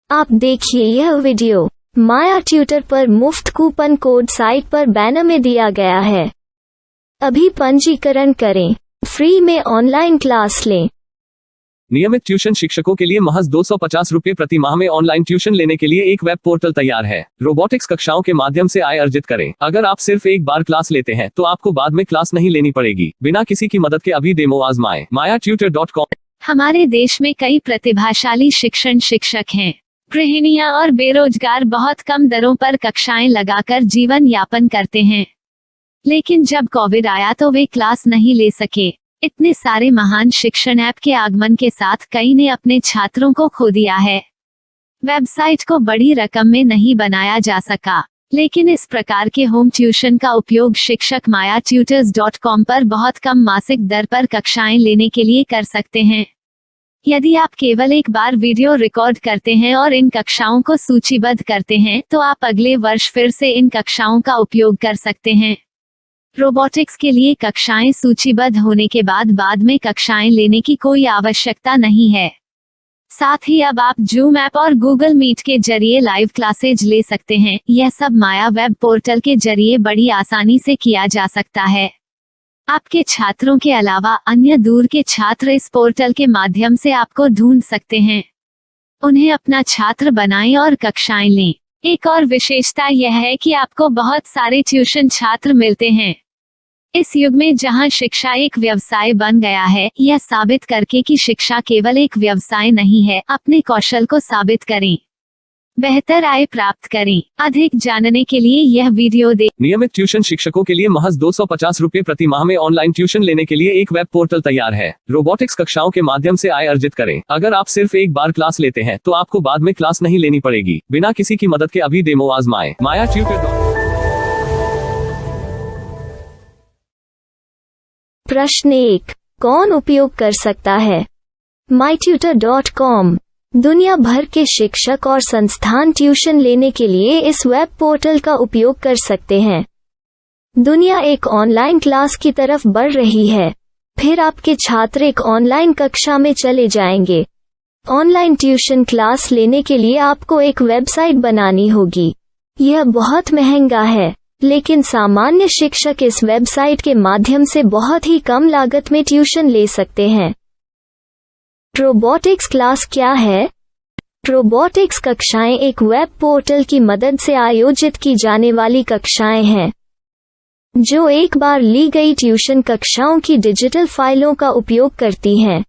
आप देखिए यह वीडियो माया ट्यूटर पर मुफ्त कूपन कोड साइट पर बैनर में दिया गया है। अभी पंजीकरण करें, फ्री में ऑनलाइन क्लास लें। नियमित ट्यूशन शिक्षकों के लिए महज 250 रुपये प्रति माह में ऑनलाइन ट्यूशन लेने के लिए एक वेब पोर्टल तैयार है। रोबोटिक्स कक्षाओं के माध्यम से आय अर्जित करें। अगर आप सिर्फ एक बार क्लास लेते हैं तो आपको बाद में क्लास नहीं लेनी पड़ेगी। बिना किसी की मदद के अभी डेमो आजमाएं। mayatutor.com। हमारे देश में कई प्रतिभाशाली शिक्षक हैं। गृहिणियां और बेरोजगार बहुत कम दरों पर कक्षाएं लगाकर जीवन यापन करते हैं, लेकिन जब कोविड आया तो वे क्लास नहीं ले सके। इतने सारे महान शिक्षण ऐप के आगमन के साथ कई ने अपने छात्रों को खो दिया है। वेबसाइट को बड़ी रकम में नहीं बनाया जा सका, लेकिन इस प्रकार के होम ट्यूशन का उपयोग शिक्षक mayatutors.com पर बहुत कम मासिक दर पर कक्षाएं लेने के लिए कर सकते हैं। यदि आप केवल एक बार वीडियो रिकॉर्ड करते हैं और इन कक्षाओं को सूचीबद्ध करते हैं तो आप अगले वर्ष फिर से इन कक्षाओं का उपयोग कर सकते हैं। रोबोटिक्स के लिए कक्षाएं सूचीबद्ध होने के बाद में कक्षाएं लेने की कोई आवश्यकता नहीं है। साथ ही अब आप जूम ऐप और गूगल मीट के जरिए लाइव क्लासेज ले सकते हैं। यह सब माया वेब पोर्टल के जरिए बड़ी आसानी से किया जा सकता है। आपके छात्रों के अलावा अन्य दूर के छात्र इस पोर्टल के माध्यम से आपको ढूंढ सकते हैं। उन्हें अपना छात्र बनाएं और कक्षाएं लें। एक और विशेषता यह है कि आपको बहुत सारे ट्यूशन छात्र मिलते हैं। इस युग में जहां शिक्षा एक व्यवसाय बन गया है, यह साबित करके कि शिक्षा केवल एक व्यवसाय नहीं है, अपने कौशल को साबित करें, बेहतर आय प्राप्त करें। अधिक जानने के लिए यह वीडियो देखें। नियमित ट्यूशन शिक्षकों के लिए महज 250 रुपये प्रति माह में ऑनलाइन ट्यूशन लेने के लिए एक वेब पोर्टल तैयार है। रोबोटिक्स कक्षाओं के माध्यम से आय अर्जित करें। अगर आप सिर्फ एक बार क्लास लेते हैं तो आपको बाद में क्लास नहीं लेनी पड़ेगी। बिना किसी की मदद के अभी डेमो आजमाएं। mayatutor.com। प्रश्न 1, कौन उपयोग कर सकता है? mytutor.com दुनिया भर के शिक्षक और संस्थान ट्यूशन लेने के लिए इस वेब पोर्टल का उपयोग कर सकते हैं। दुनिया एक ऑनलाइन क्लास की तरफ बढ़ रही है। फिर आपके छात्र एक ऑनलाइन कक्षा में चले जाएंगे। ऑनलाइन ट्यूशन क्लास लेने के लिए आपको एक वेबसाइट बनानी होगी। यह बहुत महंगा है, लेकिन सामान्य शिक्षक इस वेबसाइट के माध्यम से बहुत ही कम लागत में ट्यूशन ले सकते हैं। रोबोटिक्स क्लास क्या है? रोबोटिक्स कक्षाएं एक वेब पोर्टल की मदद से आयोजित की जाने वाली कक्षाएं हैं, जो एक बार ली गई ट्यूशन कक्षाओं की डिजिटल फाइलों का उपयोग करती हैं।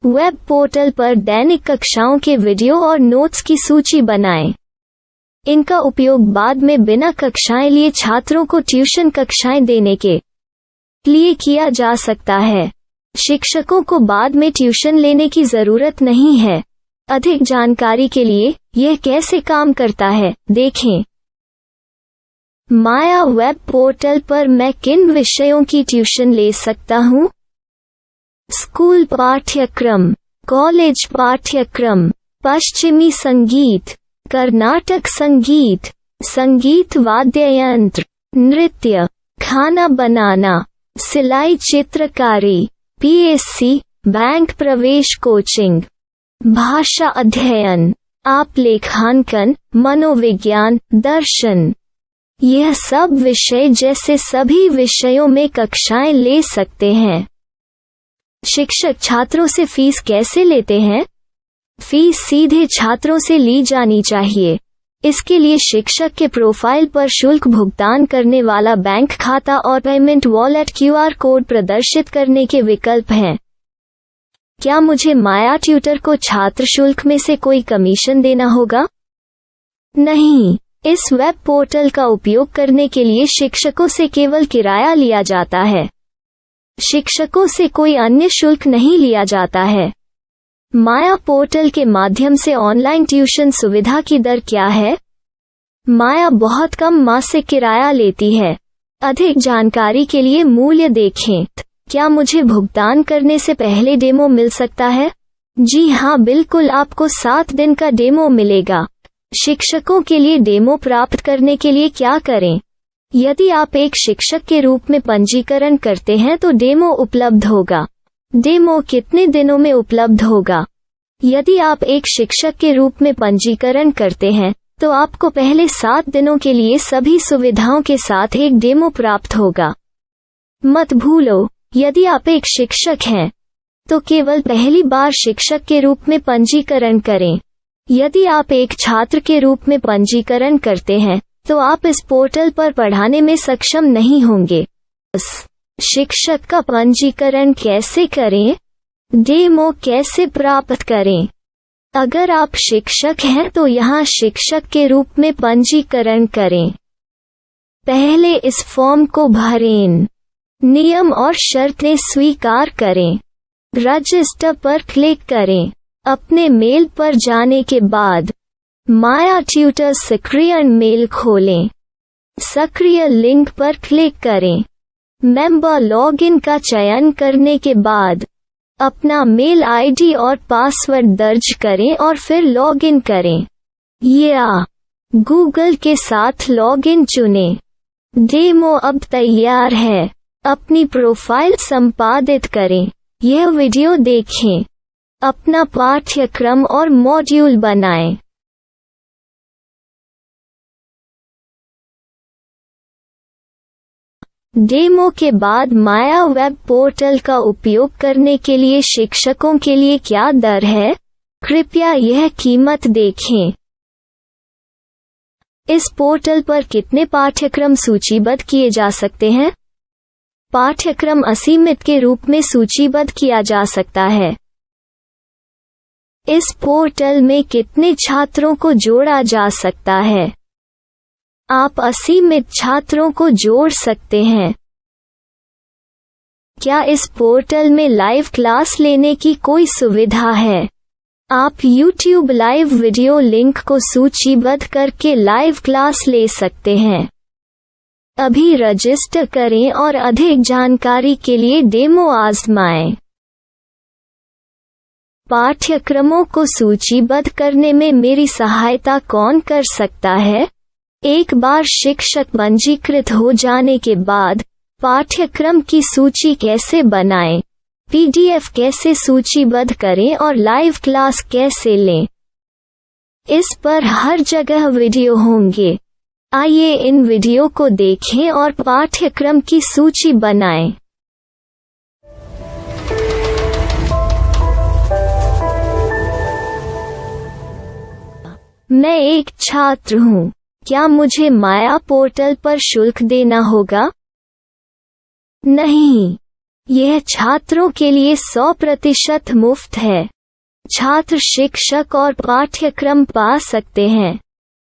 वेब पोर्टल पर दैनिक कक्षाओं के वीडियो और नोट्स की सूची बनाएं। इनका उपयोग बाद में बिना कक्षाएं लिए छात्रों को ट्यूशन कक्षाएं देने के लिए किया जा सकता है। शिक्षकों को बाद में ट्यूशन लेने की जरूरत नहीं है। अधिक जानकारी के लिए यह कैसे काम करता है, देखें। माया वेब पोर्टल पर मैं किन विषयों की ट्यूशन ले सकता हूँ? स्कूल पाठ्यक्रम, कॉलेज पाठ्यक्रम, पश्चिमी संगीत, कर्नाटक संगीत, संगीत वाद्य यंत्र, नृत्य, खाना बनाना, सिलाई चित्रकारी, पीएससी, बैंक प्रवेश कोचिंग, भाषा अध्ययन, आप लेखांकन, मनोविज्ञान, दर्शन। यह सब विषय जैसे सभी विषयों में कक्षाएं ले सकते हैं। शिक्षक छात्रों से फीस कैसे लेते हैं? फीस सीधे छात्रों से ली जानी चाहिए। इसके लिए शिक्षक के प्रोफाइल पर शुल्क भुगतान करने वाला बैंक खाता और पेमेंट वॉलेट क्यूआर कोड प्रदर्शित करने के विकल्प हैं। क्या मुझे माया ट्यूटर को छात्र शुल्क में से कोई कमीशन देना होगा? नहीं, इस वेब पोर्टल का उपयोग करने के लिए शिक्षकों से केवल किराया लिया जाता है। शिक्षकों से कोई अन्य शुल्क नहीं लिया जाता है। माया पोर्टल के माध्यम से ऑनलाइन ट्यूशन सुविधा की दर क्या है? माया बहुत कम मासिक किराया लेती है। अधिक जानकारी के लिए मूल्य देखें। क्या मुझे भुगतान करने से पहले डेमो मिल सकता है? जी हाँ, बिल्कुल, आपको 7 दिन का डेमो मिलेगा। शिक्षकों के लिए डेमो प्राप्त करने के लिए क्या करें? यदि आप एक शिक्षक के रूप में पंजीकरण करते हैं तो डेमो उपलब्ध होगा। डेमो कितने दिनों में उपलब्ध होगा? यदि आप एक शिक्षक के रूप में पंजीकरण करते हैं तो आपको पहले 7 दिनों के लिए सभी सुविधाओं के साथ एक डेमो प्राप्त होगा। मत भूलो, यदि आप एक शिक्षक हैं तो केवल पहली बार शिक्षक के रूप में पंजीकरण करें। यदि आप एक छात्र के रूप में पंजीकरण करते हैं तो आप इस पोर्टल पर पढ़ाने में सक्षम नहीं होंगे। शिक्षक का पंजीकरण कैसे करें? डेमो कैसे प्राप्त करें? अगर आप शिक्षक हैं तो यहाँ शिक्षक के रूप में पंजीकरण करें। पहले इस फॉर्म को भरें। नियम और शर्तें स्वीकार करें। रजिस्टर पर क्लिक करें। अपने मेल पर जाने के बाद माया ट्यूटर सक्रिय मेल खोलें। सक्रिय लिंक पर क्लिक करें। मेंबर लॉगिन का चयन करने के बाद अपना मेल आईडी और पासवर्ड दर्ज करें और फिर लॉगिन करें या गूगल के साथ लॉगिन चुनें। डेमो अब तैयार है। अपनी प्रोफाइल संपादित करें। यह वीडियो देखें। अपना पाठ्यक्रम और मॉड्यूल बनाएं। डेमो के बाद माया वेब पोर्टल का उपयोग करने के लिए शिक्षकों के लिए क्या दर है? कृपया यह कीमत देखें। इस पोर्टल पर कितने पाठ्यक्रम सूचीबद्ध किए जा सकते हैं? पाठ्यक्रम असीमित के रूप में सूचीबद्ध किया जा सकता है। इस पोर्टल में कितने छात्रों को जोड़ा जा सकता है? आप असीमित छात्रों को जोड़ सकते हैं। क्या इस पोर्टल में लाइव क्लास लेने की कोई सुविधा है? आप YouTube लाइव वीडियो लिंक को सूचीबद्ध करके लाइव क्लास ले सकते हैं। अभी रजिस्टर करें और अधिक जानकारी के लिए डेमो आजमाएं। पाठ्यक्रमों को सूचीबद्ध करने में मेरी सहायता कौन कर सकता है? एक बार शिक्षक पंजीकृत हो जाने के बाद पाठ्यक्रम की सूची कैसे बनाएं, PDF कैसे सूचीबद्ध करें और लाइव क्लास कैसे लें, इस पर हर जगह वीडियो होंगे। आइए इन वीडियो को देखें और पाठ्यक्रम की सूची बनाएं। मैं एक छात्र हूँ। क्या मुझे माया पोर्टल पर शुल्क देना होगा? नहीं, यह छात्रों के लिए 100% मुफ्त है। छात्र शिक्षक और पाठ्यक्रम पा सकते हैं,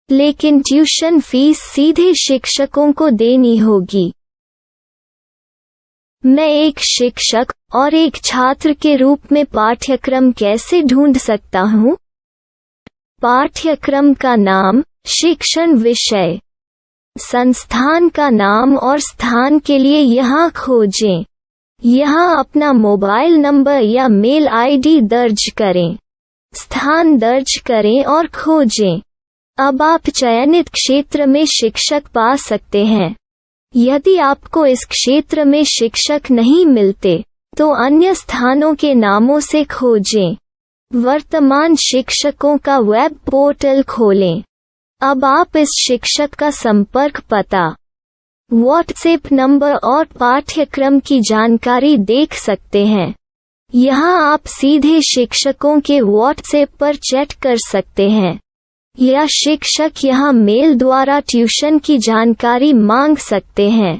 लेकिन ट्यूशन फीस सीधे शिक्षकों को देनी होगी। मैं एक शिक्षक और एक छात्र के रूप में पाठ्यक्रम कैसे ढूंढ सकता हूँ? पाठ्यक्रम का नाम, शिक्षण विषय, संस्थान का नाम और स्थान के लिए यहाँ खोजें। यहाँ अपना मोबाइल नंबर या मेल आईडी दर्ज करें। स्थान दर्ज करें और खोजें। अब आप चयनित क्षेत्र में शिक्षक पा सकते हैं। यदि आपको इस क्षेत्र में शिक्षक नहीं मिलते तो अन्य स्थानों के नामों से खोजें। वर्तमान शिक्षकों का वेब पोर्टल खोलें। अब आप इस शिक्षक का संपर्क पता, व्हाट्सएप नंबर और पाठ्यक्रम की जानकारी देख सकते हैं। यहाँ आप सीधे शिक्षकों के व्हाट्सएप पर चैट कर सकते हैं या शिक्षक यहाँ मेल द्वारा ट्यूशन की जानकारी मांग सकते हैं।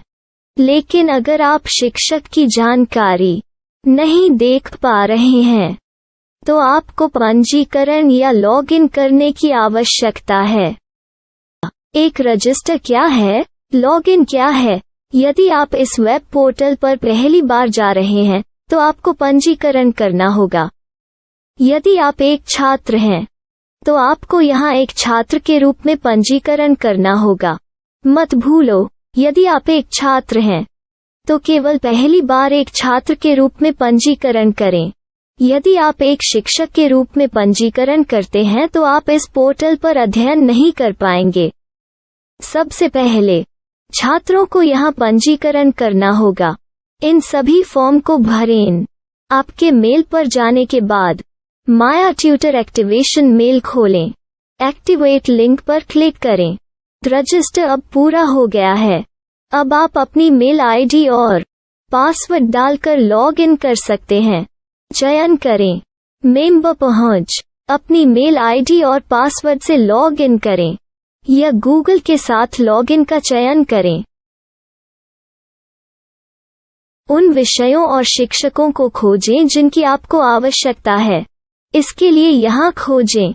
लेकिन अगर आप शिक्षक की जानकारी नहीं देख पा रहे हैं तो आपको पंजीकरण या लॉगिन करने की आवश्यकता है। एक रजिस्टर क्या है? लॉगिन क्या है? यदि आप इस वेब पोर्टल पर पहली बार जा रहे हैं तो आपको पंजीकरण करना होगा। यदि आप एक छात्र हैं तो आपको यहाँ एक छात्र के रूप में पंजीकरण करना होगा। मत भूलो, यदि आप एक छात्र हैं तो केवल पहली बार एक छात्र के रूप में पंजीकरण करें। यदि आप एक शिक्षक के रूप में पंजीकरण करते हैं तो आप इस पोर्टल पर अध्ययन नहीं कर पाएंगे। सबसे पहले छात्रों को यहाँ पंजीकरण करना होगा। इन सभी फॉर्म को भरें। आपके मेल पर जाने के बाद माया ट्यूटर एक्टिवेशन मेल खोलें। एक्टिवेट लिंक पर क्लिक करें। रजिस्टर अब पूरा हो गया है। अब आप अपनी मेल आईडी और पासवर्ड डालकर लॉग इन कर सकते हैं। चयन करें मेंबर पहुंच। अपनी मेल आईडी और पासवर्ड से लॉग इन करें या गूगल के साथ लॉग इन का चयन करें। उन विषयों और शिक्षकों को खोजें जिनकी आपको आवश्यकता है। इसके लिए यहाँ खोजें।